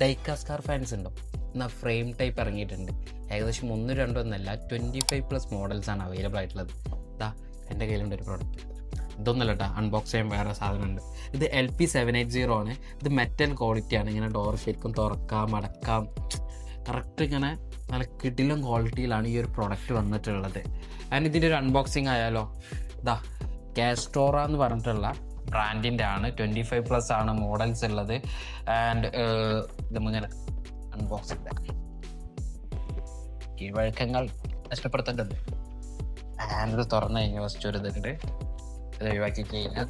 ഡൈക്ക scar fans ഉണ്ടോ? എന്നാൽ frame type ഇറങ്ങിയിട്ടുണ്ട്. ഏകദേശം 1-2 ഒന്നല്ല 25+ മോഡൽസാണ് അവൈലബിൾ ആയിട്ടുള്ളത്. ഇതാ എൻ്റെ കയ്യിലുണ്ട് ഒരു പ്രോഡക്റ്റ്. ഇതൊന്നുമല്ല കേട്ടോ, അൺബോക്സ് ചെയ്യാൻ വേറെ സാധനമുണ്ട്. ഇത് LP780 ആണ്. ഇത് മെറ്റൽ ക്വാളിറ്റിയാണ്. ഇങ്ങനെ ഡോർ ശരിക്കും തുറക്കാം, അടക്കാം, കറക്റ്റ് ഇങ്ങനെ നല്ല കിടിലം ക്വാളിറ്റിയിലാണ് ഈ ഒരു പ്രോഡക്റ്റ് വന്നിട്ടുള്ളത്. ആൻഡ് ഇതിൻ്റെ ഒരു അൺബോക്സിങ് ആയാലോ. ഇതാ കാസ്റ്റോറ എന്ന് പറഞ്ഞിട്ടുള്ള ബ്രാൻഡിൻ്റെ ആണ്. 25+ ആണ് മോഡൽസ് ഉള്ളത്. ആൻഡ് നമ്മളിങ്ങനെ അൺബോക്സ് ചെയ്ത കീഴ്വഴക്കങ്ങൾ നഷ്ടപ്പെടുത്തേണ്ടത്. ആൻഡ് ഇത് തുറന്നു കഴിഞ്ഞാൽ ഫസ്റ്റ് ഒരു ഇതുണ്ട്. ഇത് ഒഴിവാക്കി കഴിഞ്ഞാൽ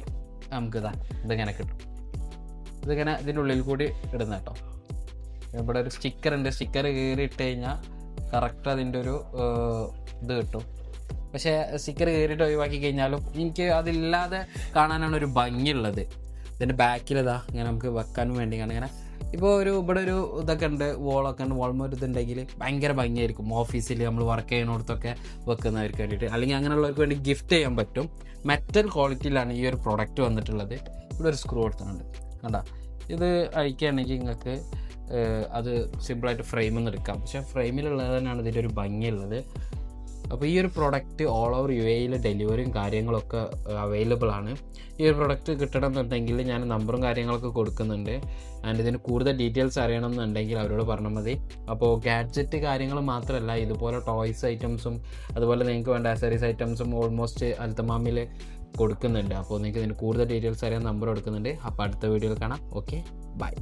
നമുക്കിതാ ഇതിങ്ങനെ കിട്ടും. ഇതിങ്ങനെ ഇതിൻ്റെ ഉള്ളിൽ കൂടി ഇടുന്ന കേട്ടോ. ഇവിടെ ഒരു സ്റ്റിക്കർ ഉണ്ട്. സ്റ്റിക്കർ കീറി ഇട്ട് കഴിഞ്ഞാൽ കറക്റ്റ് അതിൻ്റെ ഒരു ഇത് കിട്ടും. പക്ഷേ സ്റ്റിക്കർ കീറിയിട്ട് ഒഴിവാക്കി കഴിഞ്ഞാലും എനിക്ക് അതില്ലാതെ കാണാനാണ് ഒരു ഭംഗിയുള്ളത്. ഇതിൻ്റെ ബാക്കിലിതാ ഇങ്ങനെ നമുക്ക് വെക്കാനും വേണ്ടി ഇങ്ങനെ ഇപ്പോൾ ഇവിടെ ഒരു ഇതൊക്കെ ഉണ്ട്, വോളൊക്കെ ഉണ്ട്. വോൾമൊരു ഇതുണ്ടെങ്കിൽ ഭയങ്കര ഭംഗിയായിരിക്കും. ഓഫീസിൽ നമ്മൾ വർക്ക് ചെയ്യുന്നിടത്തൊക്കെ വെക്കുന്നവർക്ക് വേണ്ടിയിട്ട്, അല്ലെങ്കിൽ അങ്ങനെയുള്ളവർക്ക് വേണ്ടി ഗിഫ്റ്റ് ചെയ്യാൻ പറ്റും. മെറ്റൽ ക്വാളിറ്റിയിലാണ് ഈ ഒരു പ്രോഡക്റ്റ് വന്നിട്ടുള്ളത്. ഇവിടെ ഒരു സ്ക്രൂ കൊടുത്തിട്ടുണ്ട് കണ്ടോ. ഇത് അഴിക്കുകയാണെങ്കിൽ നിങ്ങൾക്ക് അത് സിമ്പിളായിട്ട് ഫ്രെയിമിൽ നിന്ന് എടുക്കാം. പക്ഷേ ഫ്രെയിമിലുള്ളത് തന്നെയാണ് ഇതിൻ്റെ ഒരു ഭംഗിയുള്ളത്. അപ്പോൾ ഈ ഒരു പ്രോഡക്റ്റ് ഓൾ ഓവർ UAE ഡെലിവറിയും കാര്യങ്ങളൊക്കെ അവൈലബിൾ ആണ്. ഈ ഒരു പ്രോഡക്റ്റ് കിട്ടണമെന്നുണ്ടെങ്കിൽ ഞാൻ നമ്പറും കാര്യങ്ങളൊക്കെ കൊടുക്കുന്നുണ്ട്. ആൻഡ് ഇതിന് കൂടുതൽ ഡീറ്റെയിൽസ് അറിയണമെന്നുണ്ടെങ്കിൽ അവരോട് പറഞ്ഞാൽ മതി. അപ്പോൾ ഗാഡ്ജറ്റ് കാര്യങ്ങൾ മാത്രമല്ല, ഇതുപോലെ ടോയ്സ് ഐറ്റംസും അതുപോലെ നിങ്ങൾക്ക് വേണ്ട ആക്സസറീസ് ഐറ്റംസും ഓൾമോസ്റ്റ് അൽത്തമാമിൽ കൊടുക്കുന്നുണ്ട്. അപ്പോൾ നിങ്ങൾക്ക് ഇതിന് കൂടുതൽ ഡീറ്റെയിൽസ് അറിയാൻ നമ്പർ കൊടുക്കുന്നുണ്ട്. അപ്പോൾ അടുത്ത വീഡിയോയിൽ കാണാം. Okay, by.